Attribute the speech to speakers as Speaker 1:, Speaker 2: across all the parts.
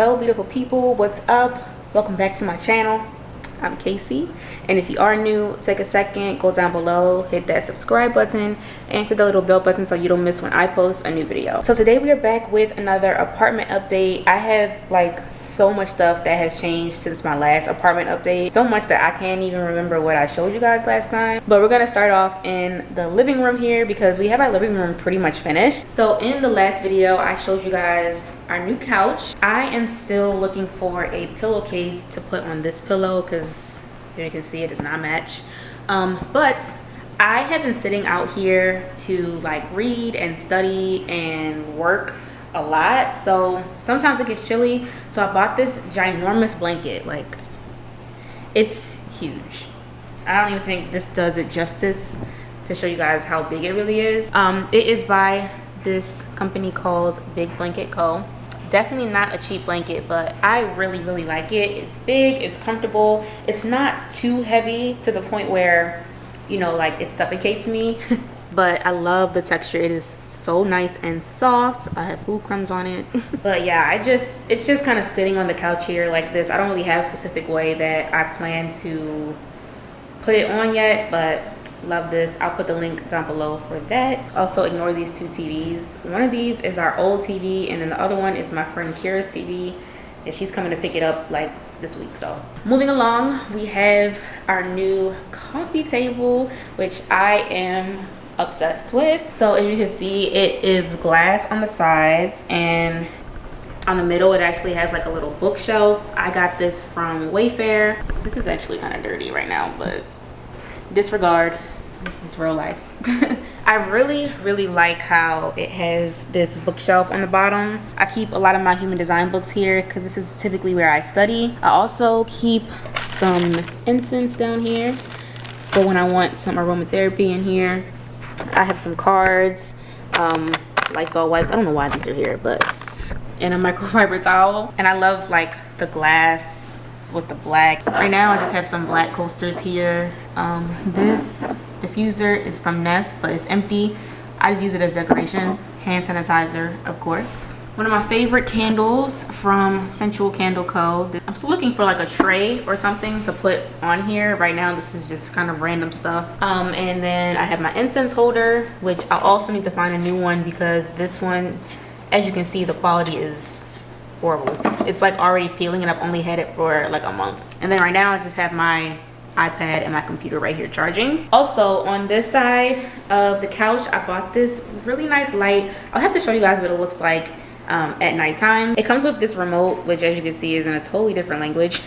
Speaker 1: Hello beautiful people, what's up? Welcome back to my channel. I'm Kaice, and if you are new, take a second, go down below, hit that subscribe button and hit the little bell button so you don't miss when I post a new video. So today we are back with another apartment update. I have like so much stuff that has changed since my last apartment update, so much that I can't even remember what I showed you guys last time. But we're gonna start off in the living room here because we have our living room pretty much finished. So in the last video I showed you guys our new couch. I am still looking for a pillowcase to put on this pillow because here you can see it does not match. But I have been sitting out here to like read and study and work a lot, so sometimes it gets chilly, so I bought this ginormous blanket. Like, it's huge. I don't even think this does it justice to show you guys how big it really is. It is by this company called Big Blanket Co. Definitely not a cheap blanket, but I really like it. It's big, it's comfortable, it's not too heavy to the point where, you know, like it suffocates me. But I love the texture. It is so nice and soft. I have food crumbs on it. But yeah, it's just kind of sitting on the couch here like this. I don't really have a specific way that I plan to put it on yet, but love this. I'll put the link down below for that. Also ignore these two TVs. One of these is our old TV, and then the other one is my friend Kira's TV, and she's coming to pick it up like this week. So moving along, we have our new coffee table, which I am obsessed with. So as you can see, it is glass on the sides, and on the middle it actually has like a little bookshelf. I got this from Wayfair. This is actually kind of dirty right now, but disregard, this is real life. I really like how it has this bookshelf on the bottom. I keep a lot of my human design books here because this is typically where I study. I also keep some incense down here for when I want some aromatherapy in here. I have some cards, Lysol wipes, I don't know why these are here, but and a microfiber towel. And I love like the glass with the black. Right now I just have some black coasters here. This diffuser is from Nest, but it's empty. I just use it as decoration. Hand sanitizer, of course. One of my favorite candles from Sensual Candle Co. I'm still looking for like a tray or something to put on here. Right now this is just kind of random stuff. And then I have my incense holder, which I also need to find a new one because this one, as you can see, the quality is horrible. It's like already peeling, and I've only had it for like a month. And then right now I just have my iPad and my computer right here charging. Also on this side of the couch, I bought this really nice light. I'll have to show you guys what it looks like at nighttime. It comes with this remote, which as you can see is in a totally different language.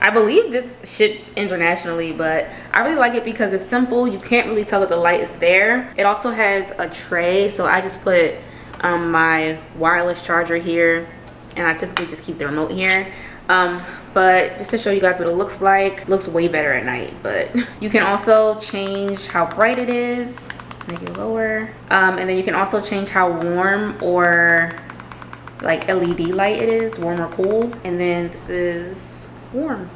Speaker 1: I believe this ships internationally, but I really like it because it's simple. You can't really tell that the light is there. It also has a tray, so I just put my wireless charger here, and I typically just keep the remote here. But just to show you guys what it looks like, it looks way better at night. But you can also change how bright it is, make it lower, and then you can also change how warm or like LED light it is, warm or cool. And then this is warm.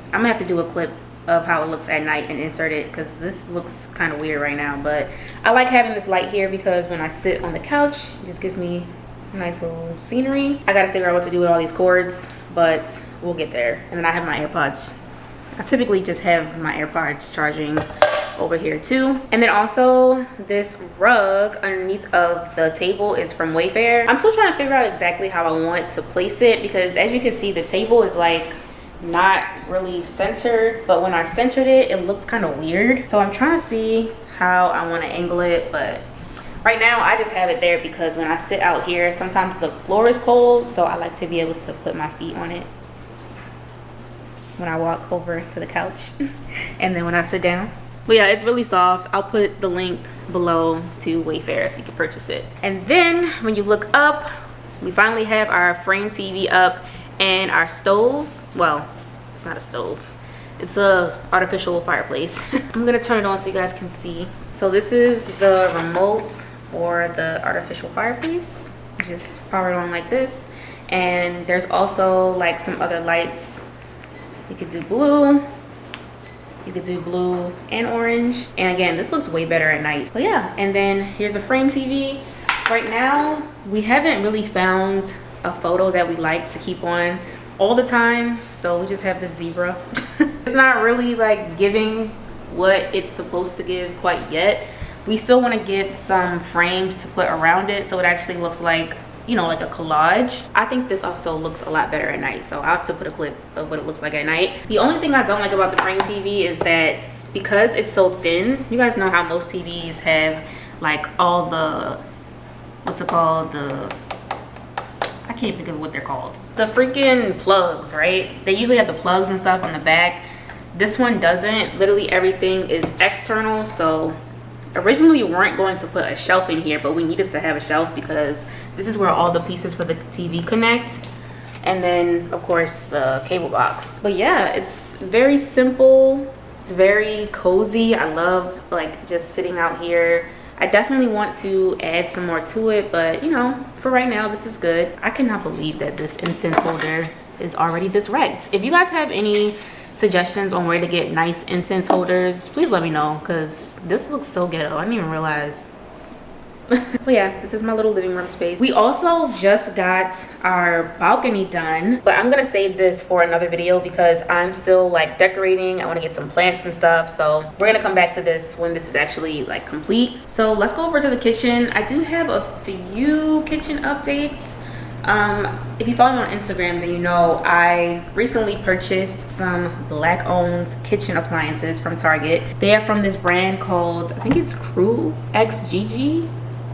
Speaker 1: I'm gonna have to do a clip of how it looks at night and insert it because this looks kind of weird right now. But I like having this light here because when I sit on the couch, it just gives me nice little scenery. I gotta figure out what to do with all these cords, but we'll get there. And then I have my AirPods. I typically just have my AirPods charging over here too. And then also this rug underneath of the table is from Wayfair. I'm still trying to figure out exactly how I want to place it because as you can see, the table is like not really centered, but when I centered it, it looked kind of weird. So I'm trying to see how I want to angle it, but right now I just have it there because when I sit out here, sometimes the floor is cold, so I like to be able to put my feet on it when I walk over to the couch and then when I sit down. But yeah, it's really soft. I'll put the link below to Wayfair so you can purchase it. And then when you look up, we finally have our frame TV up and our stove. Well, it's not a stove. It's a artificial fireplace. I'm gonna turn it on so you guys can see. So this is the remote for the artificial fireplace. Just power it on like this. And there's also like some other lights. You could do blue. You could do blue and orange. And again, this looks way better at night. But yeah, and then here's a frame TV. Right now, we haven't really found a photo that we like to keep on all the time, so we just have this zebra. It's not really like giving what it's supposed to give quite yet. We still want to get some frames to put around it so it actually looks like, you know, like a collage. I think this also looks a lot better at night, so I'll have to put a clip of what it looks like at night. The only thing I don't like about the frame TV is that because it's so thin, you guys know how most TVs have like all the, what's it called, I can't think of what they're called, the freaking plugs, right? They usually have the plugs and stuff on the back. This one doesn't. Literally everything is external. So originally we weren't going to put a shelf in here, but we needed to have a shelf because this is where all the pieces for the TV connect, and then of course the cable box. But yeah, it's very simple, it's very cozy. I love like just sitting out here. I definitely want to add some more to it, but you know, for right now this is good. I cannot believe that this incense holder is already this wrecked. If you guys have any suggestions on where to get nice incense holders, please let me know, because this looks so ghetto. I didn't even realize. So yeah, this is my little living room space. We also just got our balcony done, but I'm gonna save this for another video because I'm still like decorating. I want to get some plants and stuff, so we're gonna come back to this when this is actually like complete. So let's go over to the kitchen. I do have a few kitchen updates. If you follow me on Instagram, then you know I recently purchased some black owned kitchen appliances from Target. They are from this brand called, I think it's Crew XGG.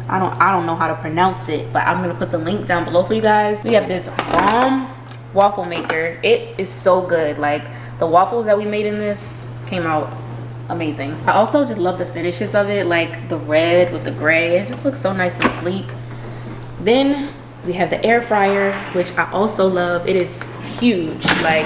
Speaker 1: I don't know how to pronounce it, but I'm gonna put the link down below for you guys. We have this bomb waffle maker. It is so good. Like the waffles that we made in this came out amazing. I also just love the finishes of it, like the red with the gray. It just looks so nice and sleek. Then we have the air fryer, which I also love. It is huge. Like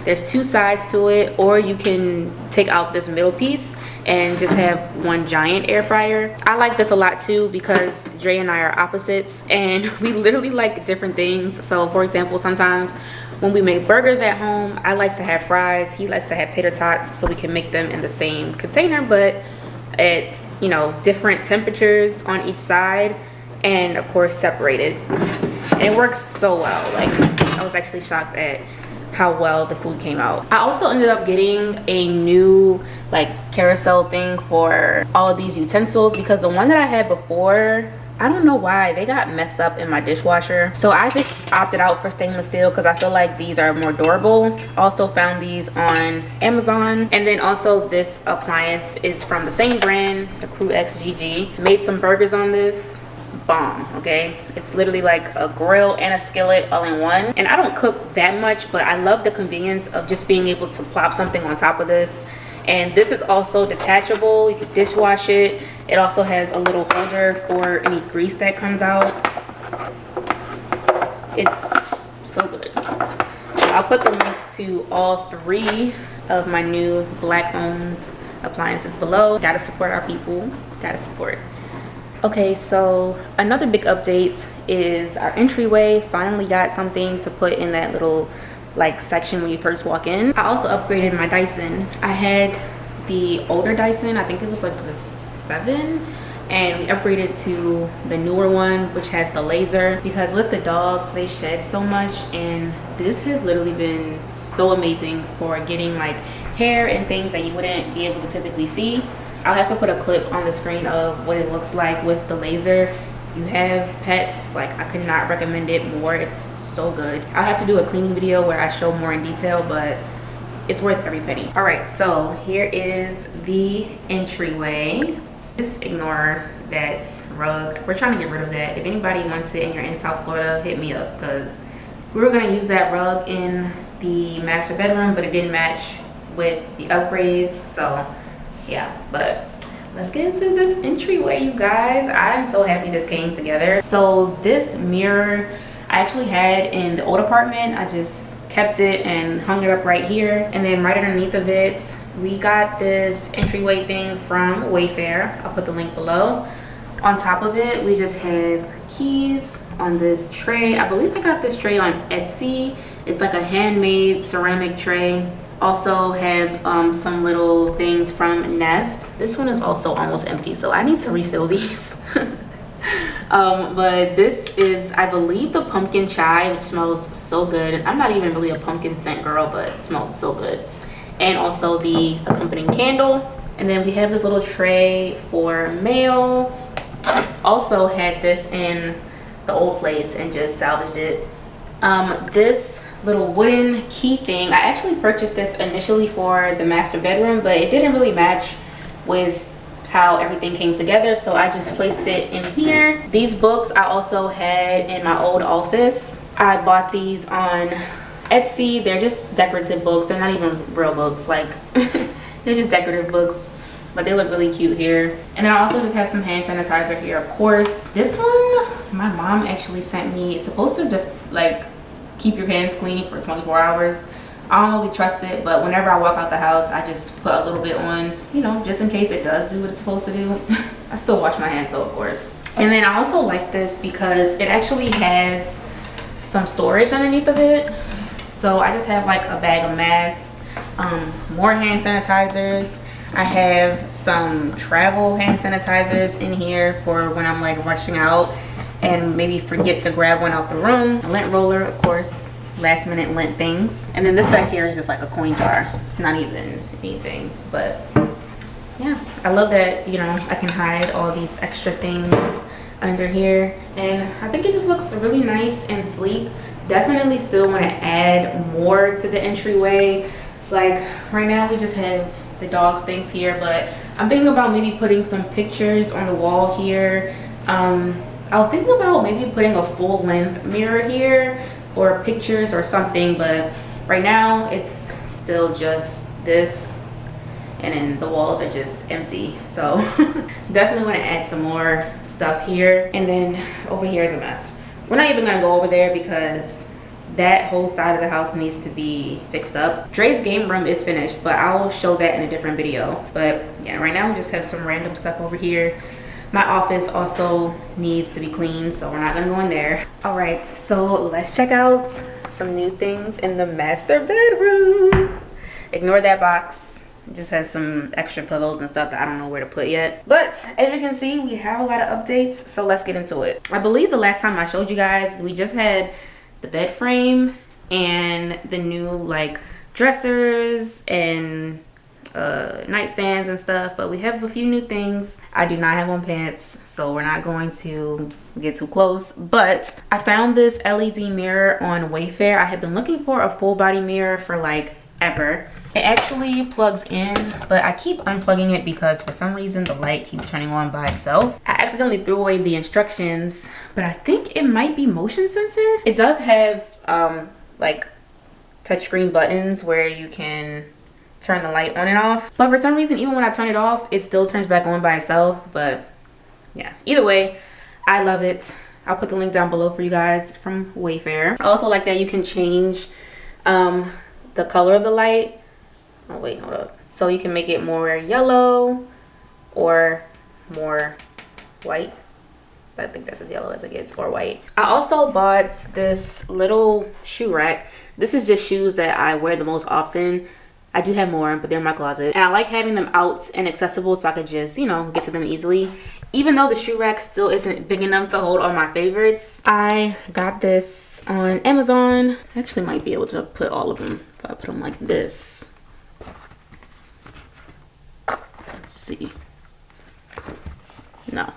Speaker 1: there's two sides to it, or you can take out this middle piece and just have one giant air fryer. I like this a lot too because Dre and I are opposites and we literally like different things. So for example, sometimes when we make burgers at home, I like to have fries, he likes to have tater tots, so we can make them in the same container but at, you know, different temperatures on each side, and of course separated. And it works so well. Like I was actually shocked at how well the food came out. I also ended up getting a new like carousel thing for all of these utensils because the one that I had before, I don't know why, they got messed up in my dishwasher. So I just opted out for stainless steel because I feel like these are more durable. Also found these on Amazon. And then also this appliance is from the same brand, the Crew XGG. Made some burgers on this. Bomb. Okay, it's literally like a grill and a skillet all in one. And I don't cook that much, but I love the convenience of just being able to plop something on top of this. And this is also detachable. You can dishwash it. It also has a little holder for any grease that comes out. It's so good. I'll put the link to all three of my new black owned appliances below. Gotta support our people, gotta support. Okay, so another big update is our entryway finally got something to put in that little like section when you first walk in. I also upgraded my Dyson. I had the older Dyson, I think it was like the 7, and we upgraded to the newer one which has the laser because with the dogs they shed so much, and this has literally been so amazing for getting like hair and things that you wouldn't be able to typically see. I'll have to put a clip on the screen of what it looks like with the laser. You have pets, like I could not recommend it more. It's so good. I'll have to do a cleaning video where I show more in detail, but it's worth every penny. All right, so here is the entryway. Just ignore that rug. We're trying to get rid of that. If anybody wants it and you're in South Florida, hit me up because we were gonna use that rug in the master bedroom, but it didn't match with the upgrades, so yeah. But let's get into this entryway, you guys. I'm so happy this came together. So this mirror I actually had in the old apartment. I just kept it and hung it up right here, and then right underneath of it we got this entryway thing from Wayfair. I'll put the link below. On top of it we just have our keys on this tray. I believe I got this tray on Etsy. It's like a handmade ceramic tray. Also have some little things from Nest. This one is also almost empty, so I need to refill these. But this is, I believe, the pumpkin chai, which smells so good. I'm not even really a pumpkin scent girl, but it smells so good. And also the accompanying candle. And then we have this little tray for mail. Also had this in the old place and just salvaged it. This little wooden key thing, I actually purchased this initially for the master bedroom, but it didn't really match with how everything came together, so I just placed it in here. These books I also had in my old office. I bought these on Etsy. They're just decorative books. They're not even real books, like they're just decorative books, but they look really cute here. And then I also just have some hand sanitizer here, of course. This one my mom actually sent me. It's supposed to like keep your hands clean for 24 hours. I don't really trust it, but whenever I walk out the house, I just put a little bit on, you know, just in case it does do what it's supposed to do. I still wash my hands though, of course. And then I also like this because it actually has some storage underneath of it. So I just have like a bag of masks, more hand sanitizers. I have some travel hand sanitizers in here for when I'm like rushing out and maybe forget to grab one out the room. A lint roller, of course, last minute lint things. And then this back here is just like a coin jar. It's not even anything, but yeah, I love that, you know, I can hide all these extra things under here. And I think it just looks really nice and sleek. Definitely still want to add more to the entryway. Like right now we just have the dogs things here, but I'm thinking about maybe putting some pictures on the wall here. I was thinking about maybe putting a full length mirror here or pictures or something, but right now it's still just this, and then the walls are just empty. So definitely want to add some more stuff here. And then over here is a mess. We're not even gonna go over there because that whole side of the house needs to be fixed up. Dre's game room is finished, but I'll show that in a different video. But yeah, right now we just have some random stuff over here. My office also needs to be cleaned, so we're not gonna go in there. All right, so let's check out some new things in the master bedroom. Ignore that box. It just has some extra pillows and stuff that I don't know where to put yet. But as you can see, we have a lot of updates, so let's get into it. I believe the last time I showed you guys, we just had the bed frame and the new like dressers and nightstands and stuff, but we have a few new things. I do not have on pants, so we're not going to get too close. But I found this LED mirror on Wayfair. I have been looking for a full body mirror for like ever. It actually plugs in, but I keep unplugging it because for some reason the light keeps turning on by itself. I accidentally threw away the instructions, but I think it might be motion sensor. It does have like touchscreen buttons where you can turn the light on and off, but for some reason even when I turn it off it still turns back on by itself. But yeah, either way, I love it. I'll put the link down below for you guys. It's from Wayfair. I also like that you can change the color of the light. Oh wait, hold up. So you can make it more yellow or more white. I think that's as yellow as it gets, or white. I also bought this little shoe rack. This is just shoes that I wear the most often. I do have more, but they're in my closet. And I like having them out and accessible so I could just, you know, get to them easily. Even though the shoe rack still isn't big enough to hold all my favorites. I got this on Amazon. I actually might be able to put all of them if I put them like this. Let's see. No,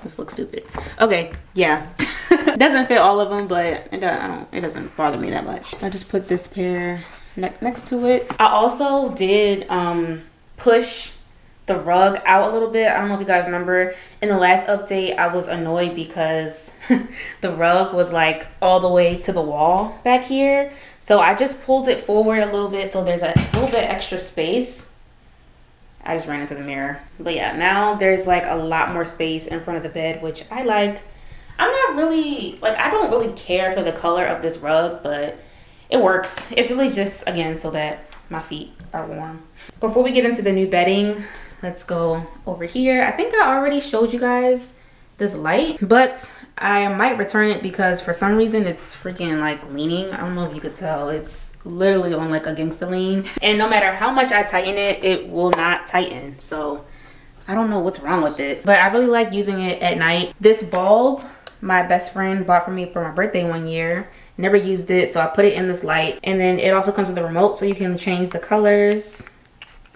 Speaker 1: this looks stupid. Okay, yeah. It doesn't fit all of them, but it doesn't bother me that much. I just put this pair next to it. I also did push the rug out a little bit. I don't know if you guys remember in the last update I was annoyed because the rug was like all the way to the wall back here, so I just pulled it forward a little bit so there's a little bit extra space. I just ran into the mirror, but yeah, now there's like a lot more space in front of the bed, which I like. I'm not really like, I don't really care for the color of this rug, but it works. It's really just, again, so that my feet are warm. Before we get into the new bedding, let's go over here. I think I already showed you guys this light, but I might return it because for some reason it's freaking like leaning. I don't know if you could tell. It's literally on like against the lean. And no matter how much I tighten it, it will not tighten. So I don't know what's wrong with it, but I really like using it at night. This bulb my best friend bought for me for my birthday one year. Never used it, so I put it in this light. And then it also comes with a remote, so you can change the colors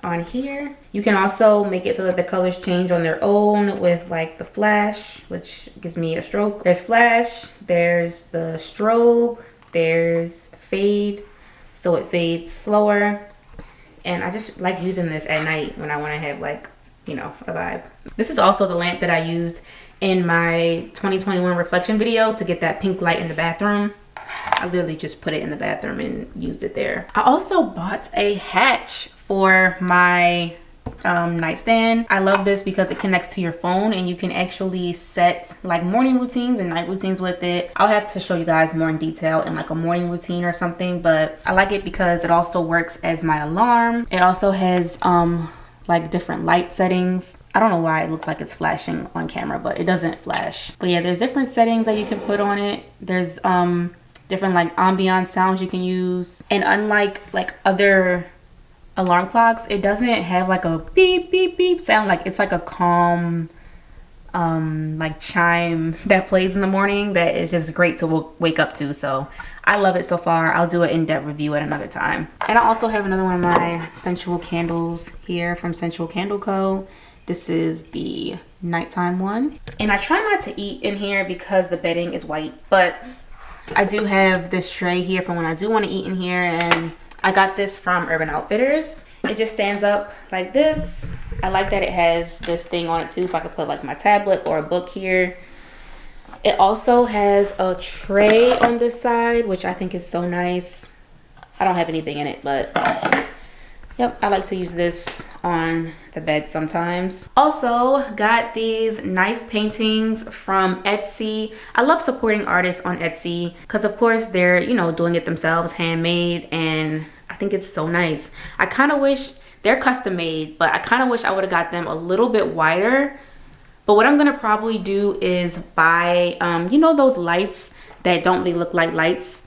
Speaker 1: on here. You can also make it so that the colors change on their own with like the flash, which gives me a stroke. There's flash, there's the strobe, there's fade, so it fades slower. And I just like using this at night when I want to have like, you know, a vibe. This is also the lamp that I used in my 2021 reflection video to get that pink light in the bathroom. I literally just put it in the bathroom and used it there. I also bought a hatch for my nightstand. I love this because it connects to your phone and you can actually set like morning routines and night routines with it. I'll have to show you guys more in detail in like a morning routine or something, but I like it because it also works as my alarm. It also has like different light settings. I don't know why it looks like it's flashing on camera, but it doesn't flash. But yeah, there's different settings that you can put on it. There's different like ambient sounds you can use. And unlike like other alarm clocks, it doesn't have like a beep beep beep sound. Like it's like a calm like chime that plays in the morning that is just great to wake up to. So I love it so far. I'll do an in-depth review at another time. And I also have another one of my sensual candles here from Sensual Candle Co. This is the nighttime one. And I try not to eat in here because the bedding is white, but I do have this tray here for when I do want to eat in here, and I got this from Urban Outfitters. It just stands up like this. I like that it has this thing on it too, so I can put like my tablet or a book here. It also has a tray on this side, which I think is so nice. I don't have anything in it, but yep, I like to use this on the bed sometimes. Also got these nice paintings from Etsy. I love supporting artists on Etsy because of course they're, you know, doing it themselves, handmade, and I think it's so nice. I kind of wish they're custom made, but I kind of wish I would have got them a little bit wider. But what I'm gonna probably do is buy, you know, those lights that don't really look like lights.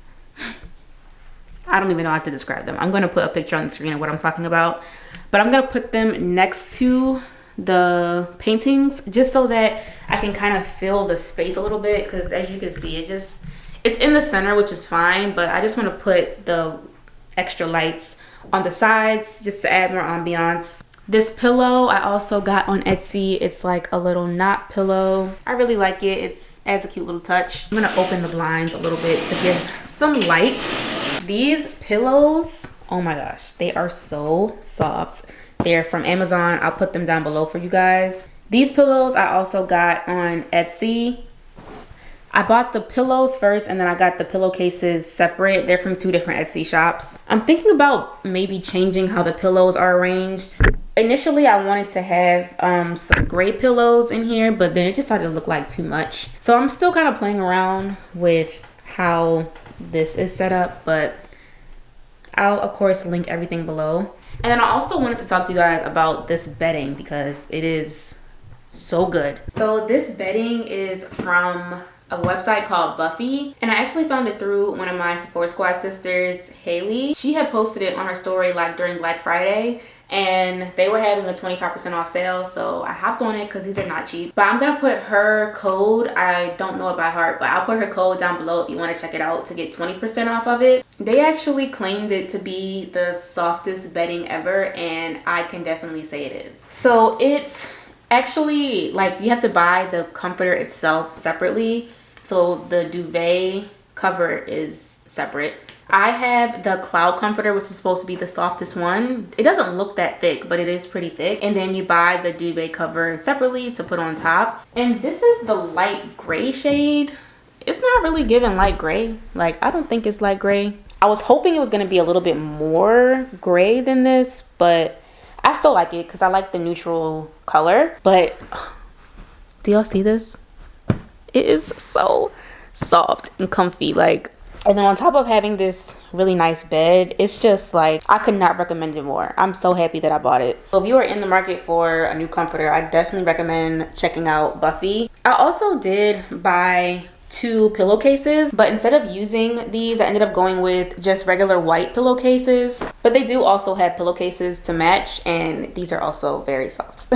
Speaker 1: I don't even know how to describe them. I'm gonna put a picture on the screen of what I'm talking about, but I'm gonna put them next to the paintings just so that I can kind of fill the space a little bit, because as you can see, it's in the center, which is fine, but I just want to put the extra lights on the sides just to add more ambiance. This pillow I also got on Etsy. It's like a little knot pillow. I really like it. It adds a cute little touch. I'm gonna open the blinds a little bit to get some light. These pillows, oh my gosh, they are so soft. They're from Amazon. I'll put them down below for you guys. These pillows I also got on Etsy. I bought the pillows first and then I got the pillowcases separate. They're from two different Etsy shops. I'm thinking about maybe changing how the pillows are arranged. Initially I wanted to have some gray pillows in here, but then it just started to look like too much. So I'm still kind of playing around with how this is set up, but I'll of course link everything below. And then I also wanted to talk to you guys about this bedding because it is so good. So this bedding is from a website called Buffy, and I actually found it through one of my Support Squad sisters, Haley. She had posted it on her story like during Black Friday, and they were having a 25% off sale, so I hopped on it because these are not cheap. But I'm gonna put her code, I don't know it by heart, but I'll put her code down below if you want to check it out to get 20% off of it. They actually claimed it to be the softest bedding ever, and I can definitely say it is. So it's actually like you have to buy the comforter itself separately. So the duvet cover is separate. I have the cloud comforter, which is supposed to be the softest one. It doesn't look that thick, but it is pretty thick. And then you buy the duvet cover separately to put on top. And this is the light gray shade. It's not really giving light gray. Like, I don't think it's light gray. I was hoping it was going to be a little bit more gray than this, but I still like it because I like the neutral color. But do y'all see this? It is so soft and comfy. Like, and then on top of having this really nice bed, it's just like, I could not recommend it more. I'm so happy that I bought it. So if you are in the market for a new comforter, I definitely recommend checking out Buffy. I also did buy 2 pillowcases, but instead of using these, I ended up going with just regular white pillowcases. But they do also have pillowcases to match, and these are also very soft.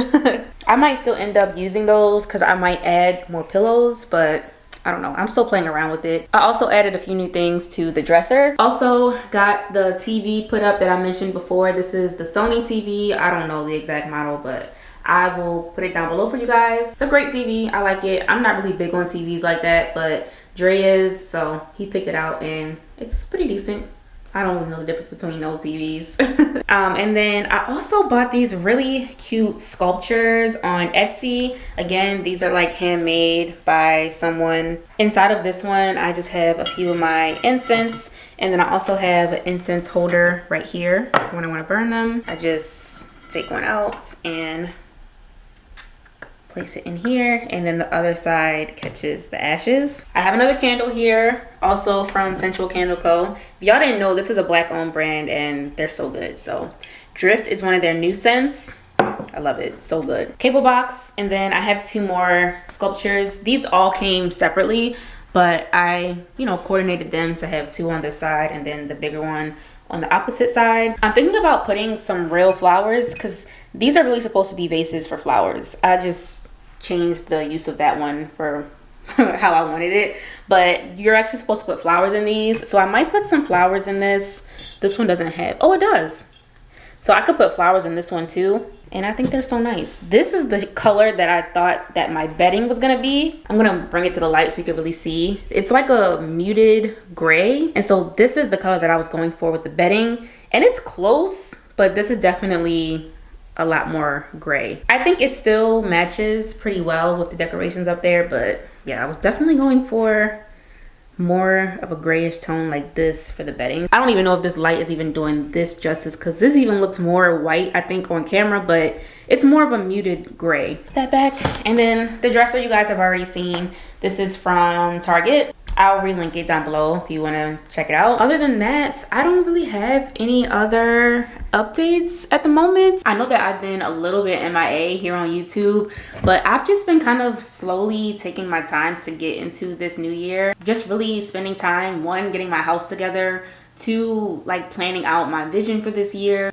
Speaker 1: I might still end up using those because I might add more pillows, but I don't know, I'm still playing around with it. I also added a few new things to the dresser. Also got the TV put up that I mentioned before. This is the Sony TV. I don't know the exact model, but I will put it down below for you guys. It's a great TV. I like it. I'm not really big on TVs like that, but Dre is, so he picked it out and it's pretty decent. I don't really know the difference between old TVs. And then I also bought these really cute sculptures on Etsy. Again, these are like handmade by someone. Inside of this one, I just have a few of my incense. And then I also have an incense holder right here when I want to burn them. I just take one out and place it in here, and then the other side catches the ashes. I have another candle here, also from Central Candle Co. If y'all didn't know, this is a black owned brand and they're so good. So Drift is one of their new scents. I love it, so good. Cable box, and then I have two more sculptures. These all came separately, but I, you know, coordinated them to have two on this side and then the bigger one on the opposite side. I'm thinking about putting some real flowers because these are really supposed to be vases for flowers. I just changed the use of that one for how I wanted it, but you're actually supposed to put flowers in these, so I might put some flowers in this. This one doesn't have, oh, it does. So I could put flowers in this one too, and I think they're so nice. This is the color that I thought that my bedding was gonna be. I'm gonna bring it to the light so you can really see. It's like a muted gray, and so this is the color that I was going for with the bedding, and it's close, but this is definitely a lot more gray. I think it still matches pretty well with the decorations up there, but yeah, I was definitely going for more of a grayish tone like this for the bedding. I don't even know if this light is even doing this justice because this even looks more white, I think, on camera, but it's more of a muted gray. Put that back. And then the dresser you guys have already seen. This is from Target. I'll relink it down below if you want to check it out. Other than that, I don't really have any other updates at the moment. I know that I've been a little bit MIA here on YouTube, but I've just been kind of slowly taking my time to get into this new year. Just really spending time, one, getting my house together, two, like planning out my vision for this year.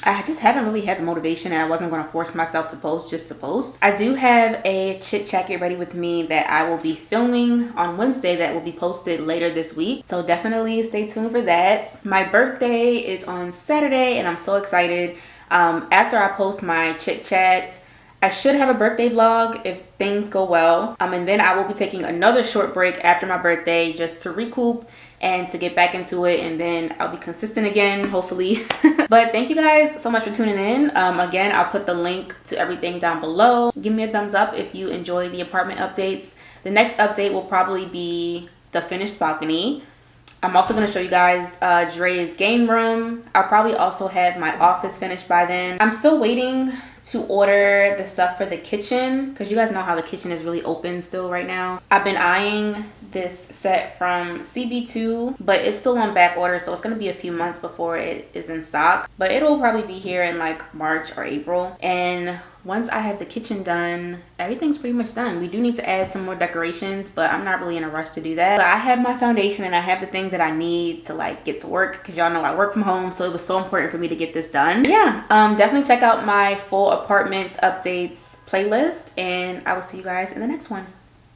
Speaker 1: I just haven't really had the motivation, and I wasn't going to force myself to post just to post. I do have a chit chat get ready with me that I will be filming on Wednesday that will be posted later this week. So definitely stay tuned for that. My birthday is on Saturday and I'm so excited. After I post my chit chats, I should have a birthday vlog if things go well. And then I will be taking another short break after my birthday just to recoup and to get back into it, and then I'll be consistent again, hopefully. But thank you guys so much for tuning in. Again, I'll put the link to everything down below. Give me a thumbs up if you enjoy the apartment updates. The next update will probably be the finished balcony. I'm also going to show you guys Dre's game room. I'll probably also have my office finished by then. I'm still waiting to order the stuff for the kitchen because you guys know how the kitchen is really open still right now. I've been eyeing this set from CB2, but it's still on back order, so it's going to be a few months before it is in stock, but it'll probably be here in like March or April. And once I have the kitchen done, everything's pretty much done. We do need to add some more decorations, but I'm not really in a rush to do that. But I have my foundation and I have the things that I need to like get to work, because y'all know I work from home, so it was so important for me to get this done. Yeah, definitely check out my full apartments updates playlist, and I will see you guys in the next one.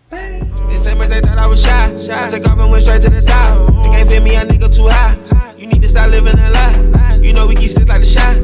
Speaker 1: Bye. They say much they thought I was shy. I took off and went straight to the top. They can't fit me, a nigga too high. You need to stop living a lie. You know we keep stick like the shot.